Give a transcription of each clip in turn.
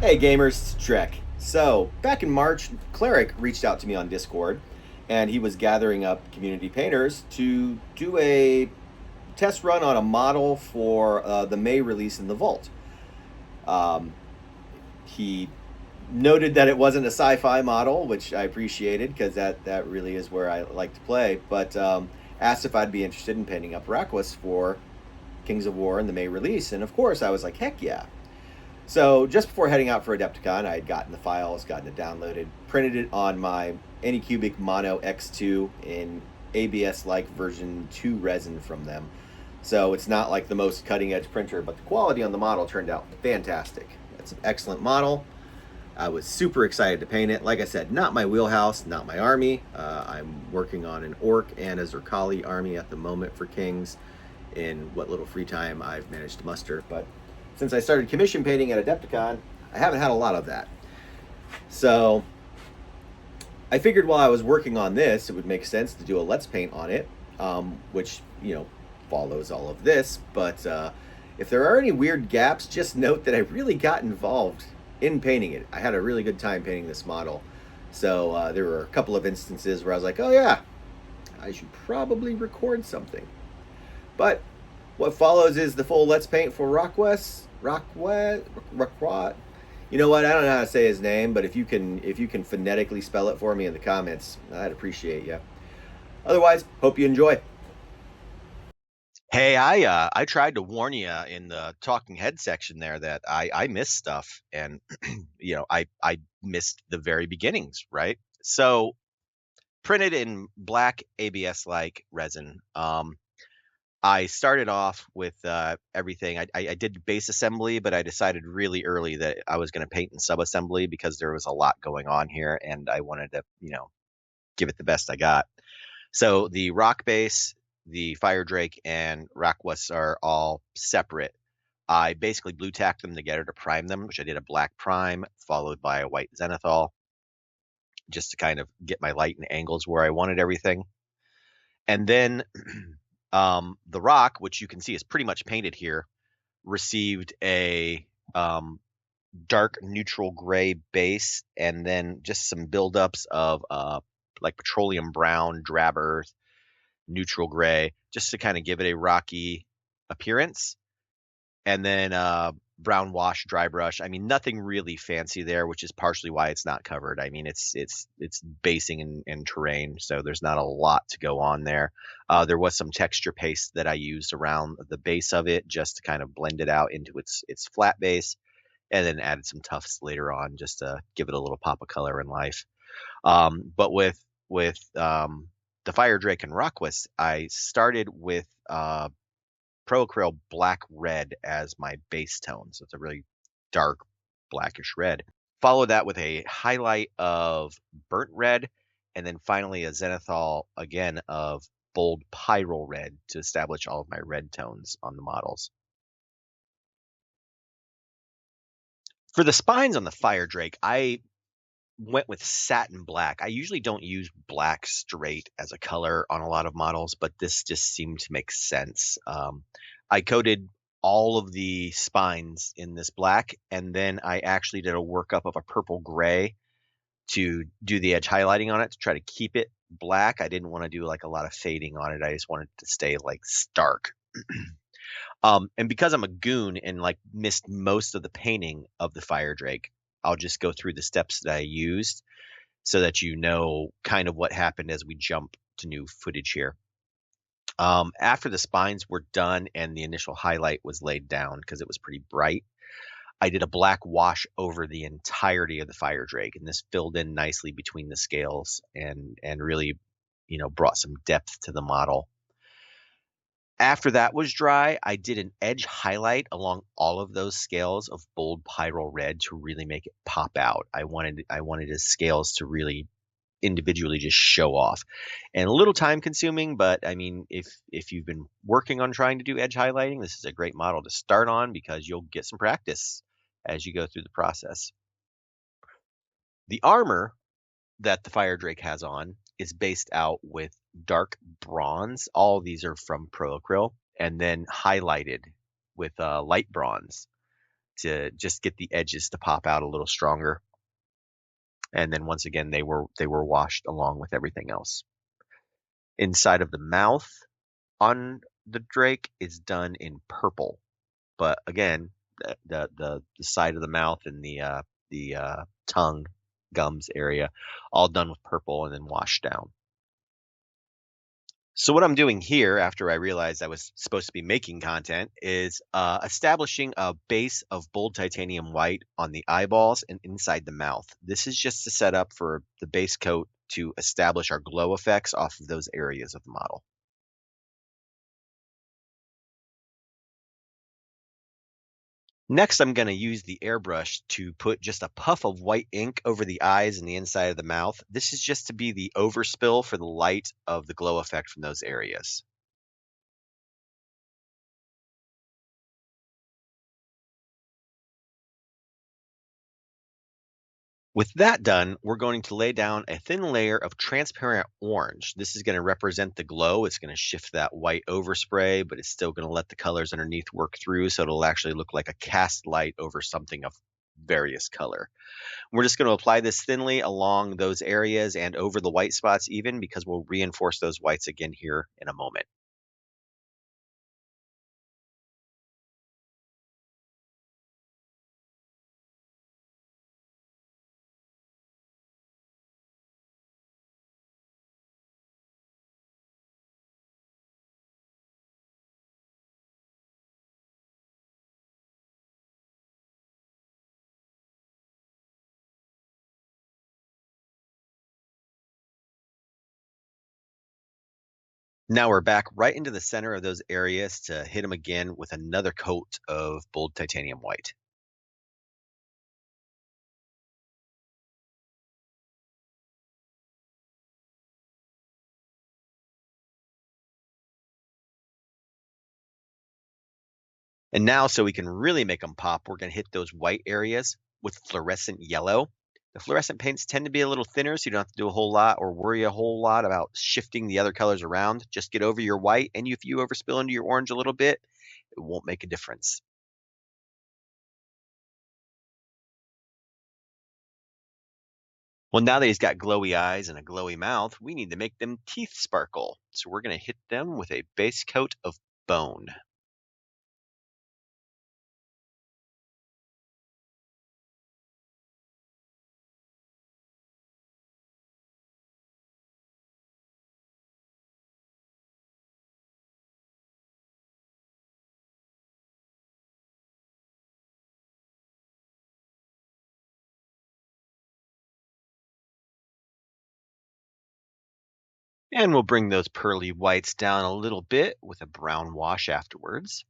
Hey gamers, it's Trek. So, back in March, Cleric reached out to me on Discord and he was gathering up community painters to do a test run on a model for the May release in the Vault. Um, he noted that it wasn't a sci fi model, which I appreciated because that really is where I like to play, but asked if I'd be interested in painting up Rakwas for Kings of War in the May release. And of course, I was like, heck yeah. So just before heading out for Adepticon, I had gotten the files, gotten it downloaded, printed it on my Anycubic Mono X2 in ABS-like version 2 resin from them. So it's not like the most cutting-edge printer, but the quality on the model turned out fantastic. It's an excellent model. I was super excited to paint it. Like I said, not my wheelhouse, not my army. I'm working on an Orc and a Zerkali army at the moment for Kings in what little free time I've managed to muster. But since I started commission painting at Adepticon, I haven't had a lot of that. So I figured while I was working on this, it would make sense to do a Let's Paint on it, which, follows all of this. But if there are any weird gaps, just note that I really got involved in painting it. I had a really good time painting this model. So there were a couple of instances where I was like, oh yeah, I should probably record something. But what follows is the full Let's Paint for Rakwas. You know what? I don't know how to say his name, but if you can phonetically spell it for me in the comments, I'd appreciate you. Otherwise, hope you enjoy. Hey, I tried to warn you in the talking head section there that I missed stuff, and I missed the very beginnings, right? So printed in black ABS like resin. I started off with everything. I did base assembly, but I decided really early that I was going to paint in sub assembly because there was a lot going on here, and I wanted to give it the best I got. So the rock base, the fire drake, and Rakwas are all separate. I basically blue tacked them together to prime them, which I did a black prime followed by a white zenithal, just to kind of get my light and angles where I wanted everything. And then the rock, which you can see is pretty much painted here, received a dark neutral gray base and then just some buildups of like petroleum brown, drab earth, neutral gray, just to kind of give it a rocky appearance. And then brown wash, dry brush. I mean, nothing really fancy there, which is partially why it's not covered. I mean, it's basing and terrain, so there's not a lot to go on there. There was some texture paste that I used around the base of it just to kind of blend it out into its flat base, and then added some tufts later on just to give it a little pop of color and life. But with the Fire Drake and Rakwas, I started with Pro Black Red as my base tone. So it's a really dark blackish red. Follow that with a highlight of burnt red, and then finally a zenithal again of bold pyrrole red to establish all of my red tones on the models. For the spines on the Fire Drake, I went with satin black. I usually don't use black straight as a color on a lot of models, but this just seemed to make sense. I coated all of the spines in this black, and then I actually did a workup of a purple gray to do the edge highlighting on it to try to keep it black. I didn't want to do like a lot of fading on it. I just wanted to stay like stark. And because I'm a goon and like missed most of the painting of the Fire Drake, I'll just go through the steps that I used so that you know kind of what happened as we jump to new footage here. After the spines were done and the initial highlight was laid down because it was pretty bright, I did a black wash over the entirety of the Fire Drake, and this filled in nicely between the scales and really, brought some depth to the model. After that was dry, I did an edge highlight along all of those scales of bold pyrrole red to really make it pop out. I wanted his scales to really individually just show off. And a little time consuming, but I mean, if you've been working on trying to do edge highlighting, this is a great model to start on because you'll get some practice as you go through the process. The armor that the Fire Drake has on is based out with dark bronze. All of these are from Pro Acryl, and then highlighted with light bronze to just get the edges to pop out a little stronger. And then once again, they were washed along with everything else. Inside of the mouth on the drake is done in purple, but again, the side of the mouth and the tongue, gums area, all done with purple and then washed down. So what I'm doing here, after I realized I was supposed to be making content, is establishing a base of bold titanium white on the eyeballs and inside the mouth. This is just to set up for the base coat to establish our glow effects off of those areas of the model. Next, I'm going to use the airbrush to put just a puff of white ink over the eyes and the inside of the mouth. This is just to be the overspill for the light of the glow effect from those areas. With that done, we're going to lay down a thin layer of transparent orange. This is going to represent the glow. It's going to shift that white overspray, but it's still going to let the colors underneath work through, so it'll actually look like a cast light over something of various color. We're just going to apply this thinly along those areas and over the white spots even, because we'll reinforce those whites again here in a moment. Now we're back right into the center of those areas to hit them again with another coat of bold titanium white. And now, so we can really make them pop, we're going to hit those white areas with fluorescent yellow. The fluorescent paints tend to be a little thinner, so you don't have to do a whole lot or worry a whole lot about shifting the other colors around. Just get over your white, and if you overspill into your orange a little bit, it won't make a difference. Well, now that he's got glowy eyes and a glowy mouth, we need to make them teeth sparkle. So we're going to hit them with a base coat of bone. And we'll bring those pearly whites down a little bit with a brown wash afterwards.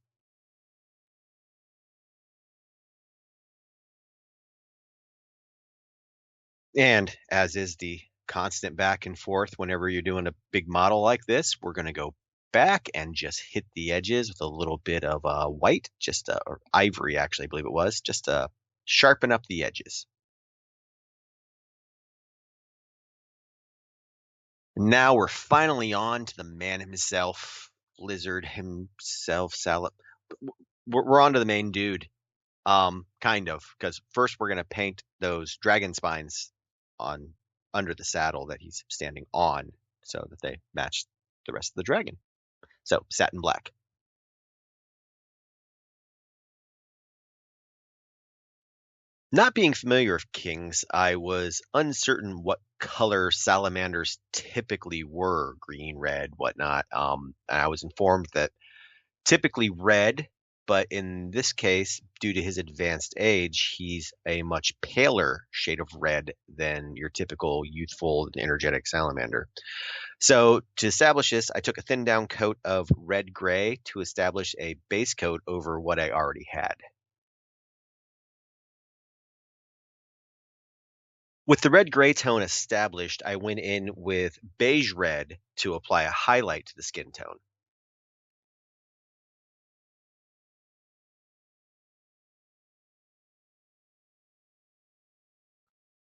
And as is the constant back and forth whenever you're doing a big model like this, we're going to go back and just hit the edges with a little bit of white, or ivory, actually, I believe it was, just to sharpen up the edges. Now we're finally on to the man himself, lizard himself, salad. We're on to the main dude, kind of, because first we're going to paint those dragon spines on under the saddle that he's standing on so that they match the rest of the dragon. So satin black. Not being familiar with kings, I was uncertain what color salamanders typically were, green, red, whatnot. I was informed that typically red, but in this case, due to his advanced age, he's a much paler shade of red than your typical youthful and energetic salamander. So to establish this, I took a thin down coat of red gray to establish a base coat over what I already had. With the red-gray tone established, I went in with beige red to apply a highlight to the skin tone.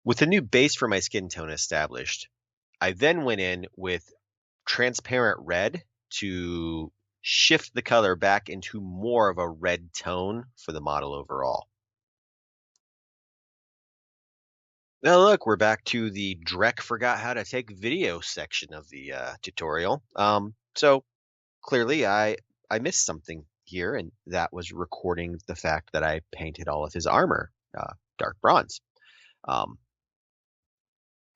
With a new base for my skin tone established, I then went in with transparent red to shift the color back into more of a red tone for the model overall. Now look, we're back to the Drek forgot how to take video section of the tutorial. So clearly I missed something here, and that was recording the fact that I painted all of his armor dark bronze. Um,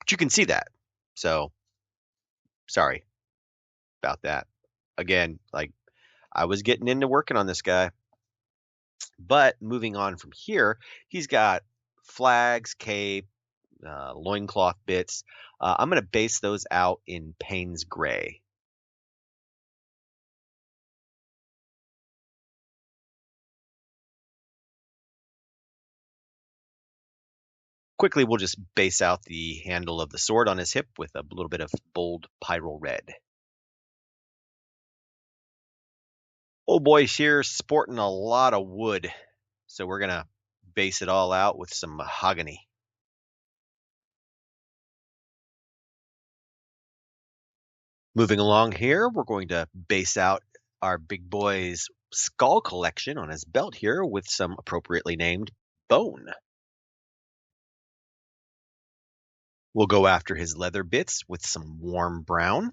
but you can see that. So sorry about that. Again, like I was getting into working on this guy. But moving on from here, he's got flags, cape, loincloth bits. I'm going to base those out in Payne's Gray. Quickly, we'll just base out the handle of the sword on his hip with a little bit of bold pyrrole red. Old boy's here sporting a lot of wood, so we're going to base it all out with some mahogany. Moving along here, we're going to base out our big boy's skull collection on his belt here with some appropriately named bone. We'll go after his leather bits with some warm brown.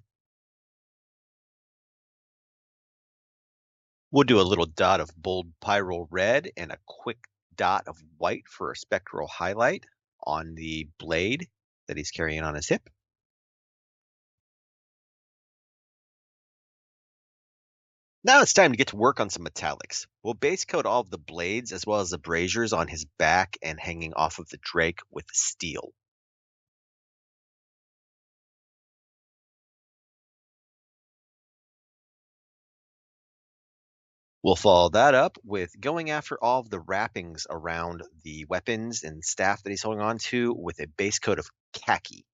We'll do a little dot of bold pyrrole red and a quick dot of white for a spectral highlight on the blade that he's carrying on his hip. Now it's time to get to work on some metallics. We'll base coat all of the blades as well as the braziers on his back and hanging off of the drake with steel. We'll follow that up with going after all of the wrappings around the weapons and staff that he's holding on to with a base coat of khaki.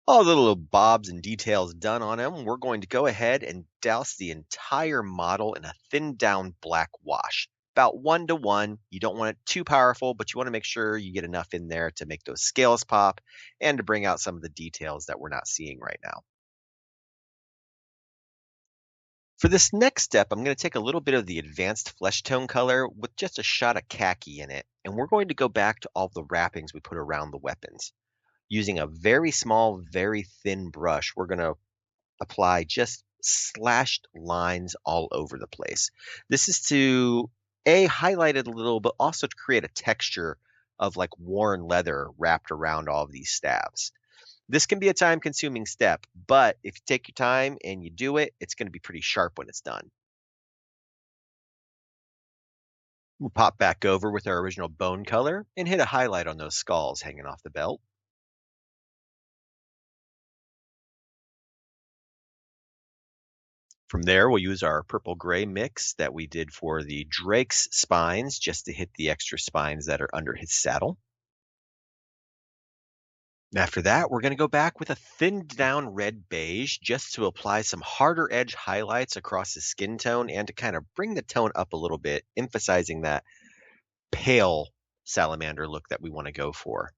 All the little bobs and details done on him, we're going to go ahead and douse the entire model in a thinned down black wash. About 1 to 1. You don't want it too powerful, but you want to make sure you get enough in there to make those scales pop and to bring out some of the details that we're not seeing right now. For this next step, I'm going to take a little bit of the advanced flesh tone color with just a shot of khaki in it, and we're going to go back to all the wrappings we put around the weapons. Using a very small, very thin brush, we're going to apply just slashed lines all over the place. This is to highlight it a little, but also to create a texture of like worn leather wrapped around all of these stabs. This can be a time consuming step, but if you take your time and you do it, it's going to be pretty sharp when it's done. We'll pop back over with our original bone color and hit a highlight on those skulls hanging off the belt. From there, we'll use our purple gray mix that we did for the Drake's spines just to hit the extra spines that are under his saddle. After that, we're going to go back with a thinned down red beige just to apply some harder edge highlights across his skin tone and to kind of bring the tone up a little bit, emphasizing that pale salamander look that we want to go for.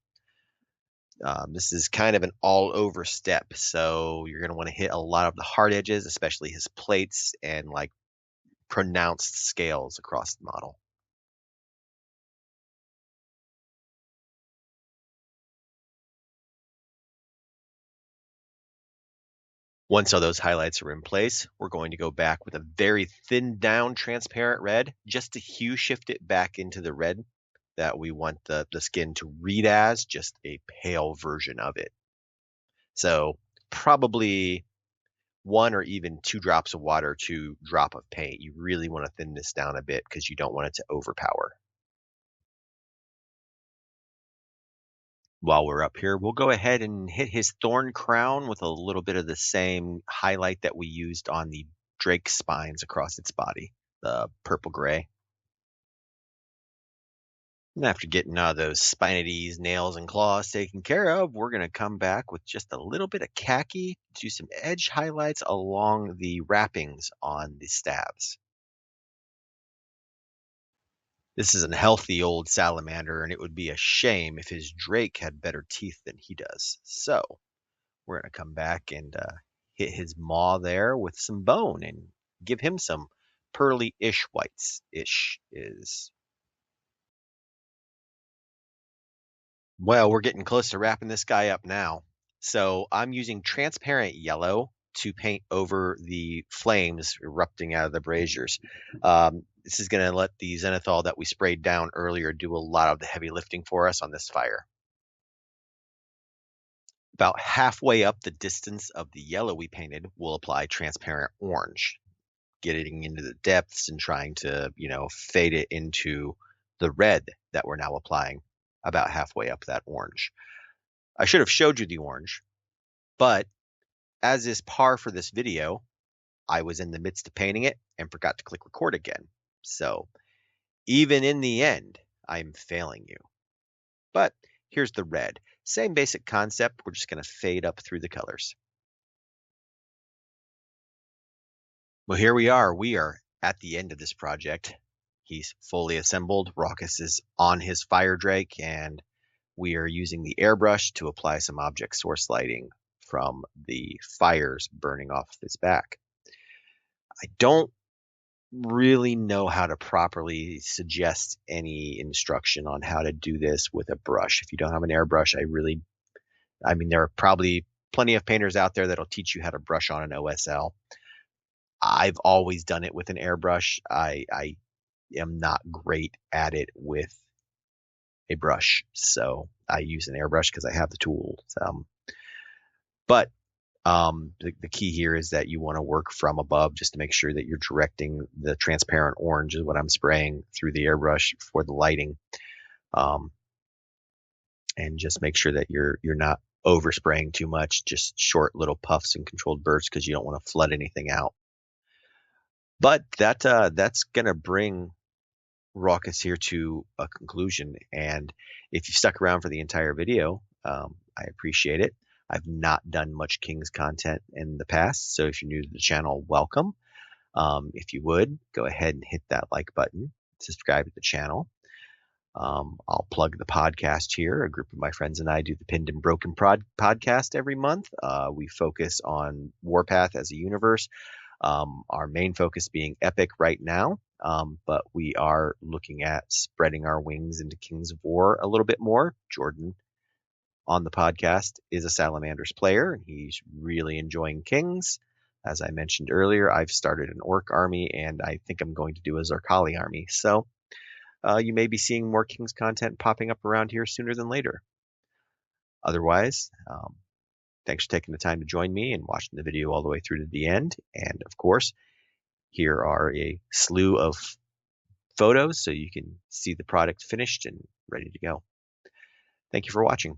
This is kind of an all over step, so you're going to want to hit a lot of the hard edges, especially his plates and like pronounced scales across the model. Once all those highlights are in place, we're going to go back with a very thinned down transparent red just to hue shift it back into the red that we want the skin to read as, just a pale version of it. So probably 1 or even 2 drops of water to drop of paint. You really want to thin this down a bit because you don't want it to overpower. While we're up here, we'll go ahead and hit his thorn crown with a little bit of the same highlight that we used on the drake spines across its body, the purple gray. And after getting those spinities, nails, and claws taken care of, we're going to come back with just a little bit of khaki to do some edge highlights along the wrappings on the stabs. This is a healthy old salamander, and it would be a shame if his drake had better teeth than he does. So we're going to come back and hit his maw there with some bone and give him some pearly-ish whites. Ish is Well, we're getting close to wrapping this guy up now. So I'm using transparent yellow to paint over the flames erupting out of the braziers. This is going to let the zenithal that we sprayed down earlier do a lot of the heavy lifting for us on this fire. About halfway up the distance of the yellow we painted, we'll apply transparent orange, getting into the depths and trying to, fade it into the red that we're now applying about halfway up that orange. I should have showed you the orange, but as is par for this video, I was in the midst of painting it and forgot to click record again. So even in the end, I'm failing you. But here's the red. Same basic concept. We're just going to fade up through the colors. Well, here we are. We are at the end of this project. He's fully assembled. Rakwas is on his fire drake, and we are using the airbrush to apply some object source lighting from the fires burning off his back. I don't really know how to properly suggest any instruction on how to do this with a brush. If you don't have an airbrush, there are probably plenty of painters out there that'll teach you how to brush on an OSL. I've always done it with an airbrush. I am not great at it with a brush, so I use an airbrush because I have the tools. But the key here is that you want to work from above just to make sure that you're directing the transparent orange is what I'm spraying through the airbrush for the lighting. And just make sure that you're not overspraying too much, just short little puffs and controlled bursts because you don't want to flood anything out. But that's gonna bring Rakwas here to a conclusion. And if you stuck around for the entire video, I appreciate it. I've not done much Kings content in the past, so if you're new to the channel, welcome. If you would, go ahead and hit that like button, subscribe to the channel. I'll plug the podcast here. A group of my friends and I do the Pinned and Broken podcast every month. We focus on Warpath as a universe. Our main focus being Epic right now, but we are looking at spreading our wings into Kings of War a little bit more. Jordan on the podcast is a Salamanders player, and he's really enjoying Kings. As I mentioned earlier, I've started an Orc army, and I think I'm going to do a Zarkali army. So you may be seeing more Kings content popping up around here sooner than later. Otherwise, thanks for taking the time to join me and watching the video all the way through to the end. And of course, here are a slew of photos so you can see the product finished and ready to go. Thank you for watching.